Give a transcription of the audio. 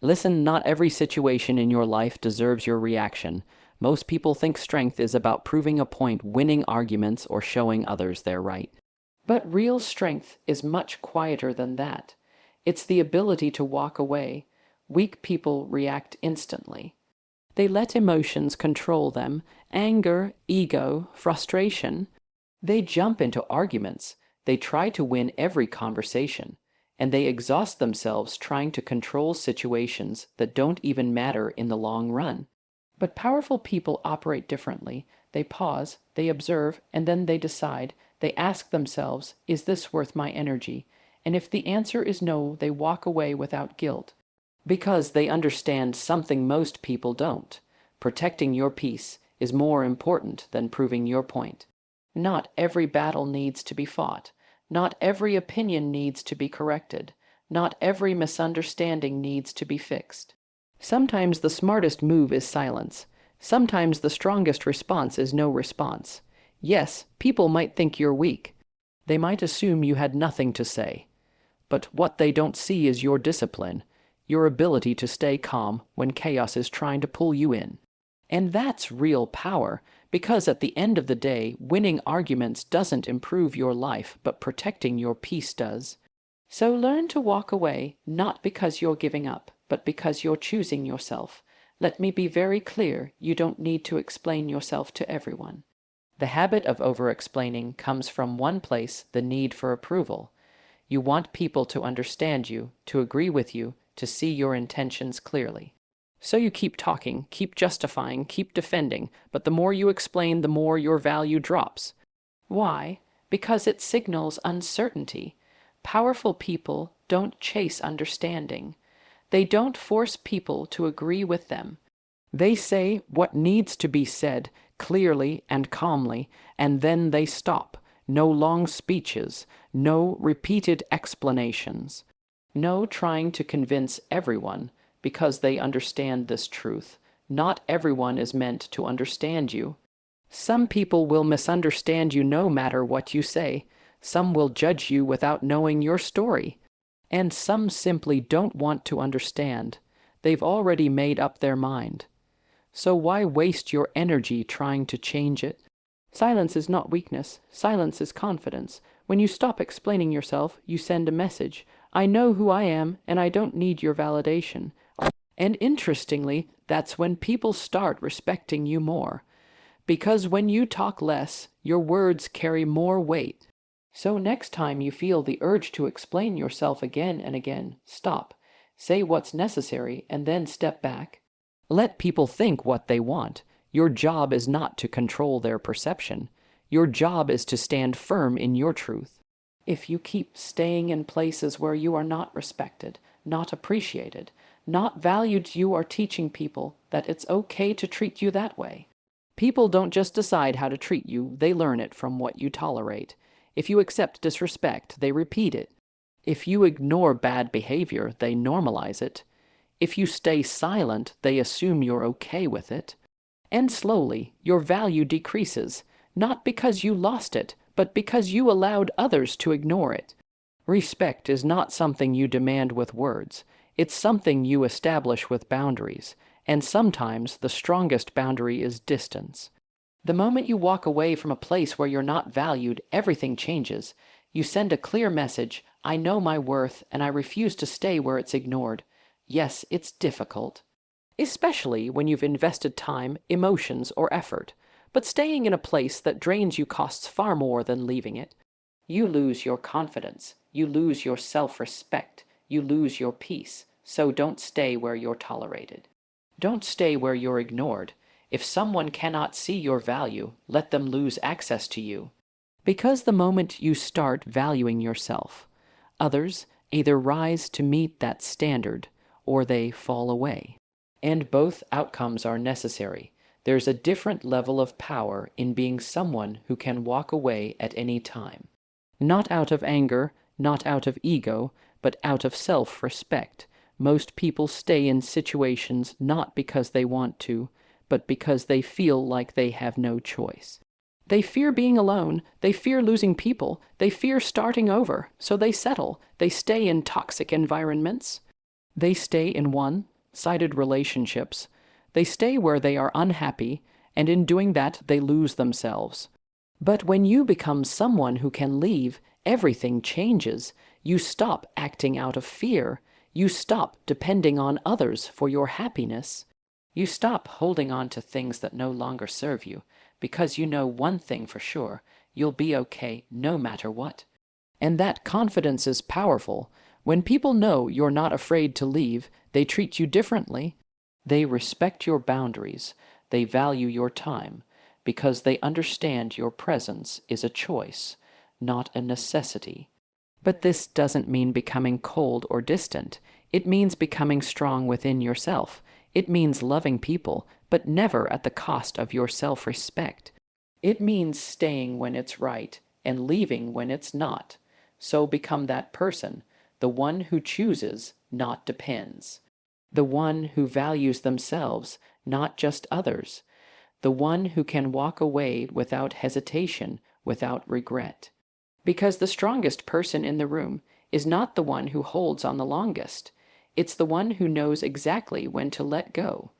Listen, not every situation in your life deserves your reaction. Most people think strength is about proving a point, winning arguments, or showing others they're right. But real strength is much quieter than that. It's the ability to walk away. Weak people react instantly. They let emotions control them, anger, ego, frustration. They jump into arguments. They try to win every conversation. And they exhaust themselves trying to control situations that don't even matter in the long run. But powerful people operate differently. They pause, they observe, and then they decide. They ask themselves, is this worth my energy? And if the answer is no, they walk away without guilt. Because they understand something most people don't. Protecting your peace is more important than proving your point. Not every battle needs to be fought. Not every opinion needs to be corrected. Not every misunderstanding needs to be fixed. Sometimes the smartest move is silence. Sometimes the strongest response is no response. Yes, people might think you're weak. They might assume you had nothing to say. But what they don't see is your discipline, your ability to stay calm when chaos is trying to pull you in. And that's real power, because at the end of the day, winning arguments doesn't improve your life, but protecting your peace does. So learn to walk away, not because you're giving up, but because you're choosing yourself. Let me be very clear, you don't need to explain yourself to everyone. The habit of over-explaining comes from one place, the need for approval. You want people to understand you, to agree with you, to see your intentions clearly. So you keep talking, keep justifying, keep defending, but the more you explain, the more your value drops. Why? Because it signals uncertainty. Powerful people don't chase understanding. They don't force people to agree with them. They say what needs to be said clearly and calmly, and then they stop. No long speeches, no repeated explanations, no trying to convince everyone, because they understand this truth. Not everyone is meant to understand you. Some people will misunderstand you no matter what you say. Some will judge you without knowing your story. And some simply don't want to understand. They've already made up their mind. So why waste your energy trying to change it? Silence is not weakness. Silence is confidence. When you stop explaining yourself, you send a message. I know who I am, and I don't need your validation. And interestingly, that's when people start respecting you more. Because when you talk less, your words carry more weight. So next time you feel the urge to explain yourself again and again, stop. Say what's necessary, and then step back. Let people think what they want. Your job is not to control their perception. Your job is to stand firm in your truth. If you keep staying in places where you are not respected, not appreciated, not valued, you are teaching people that it's okay to treat you that way. People don't just decide how to treat you, they learn it from what you tolerate. If you accept disrespect, they repeat it. If you ignore bad behavior, they normalize it. If you stay silent, they assume you're okay with it. And slowly, your value decreases, not because you lost it, but because you allowed others to ignore it. Respect is not something you demand with words. It's something you establish with boundaries, and sometimes the strongest boundary is distance. The moment you walk away from a place where you're not valued, everything changes. You send a clear message, I know my worth, and I refuse to stay where it's ignored. Yes, it's difficult, especially when you've invested time, emotions, or effort. But staying in a place that drains you costs far more than leaving it. You lose your confidence, you lose your self-respect, you lose your peace. So don't stay where you're tolerated. Don't stay where you're ignored. If someone cannot see your value, let them lose access to you. Because the moment you start valuing yourself, others either rise to meet that standard or they fall away. And both outcomes are necessary. There's a different level of power in being someone who can walk away at any time. Not out of anger, not out of ego, but out of self-respect. Most people stay in situations not because they want to, but because they feel like they have no choice. They fear being alone, they fear losing people, they fear starting over, so they settle, they stay in toxic environments. They stay in one-sided relationships. They stay where they are unhappy, and in doing that, they lose themselves. But when you become someone who can leave, everything changes. You stop acting out of fear. You stop depending on others for your happiness. You stop holding on to things that no longer serve you, because you know one thing for sure: you'll be okay no matter what. And that confidence is powerful. When people know you're not afraid to leave, they treat you differently. They respect your boundaries. They value your time, because they understand your presence is a choice, not a necessity. But this doesn't mean becoming cold or distant. It means becoming strong within yourself. It means loving people, but never at the cost of your self-respect. It means staying when it's right and leaving when it's not. So become that person, the one who chooses, not depends. The one who values themselves, not just others. The one who can walk away without hesitation, without regret. Because the strongest person in the room is not the one who holds on the longest. It's the one who knows exactly when to let go.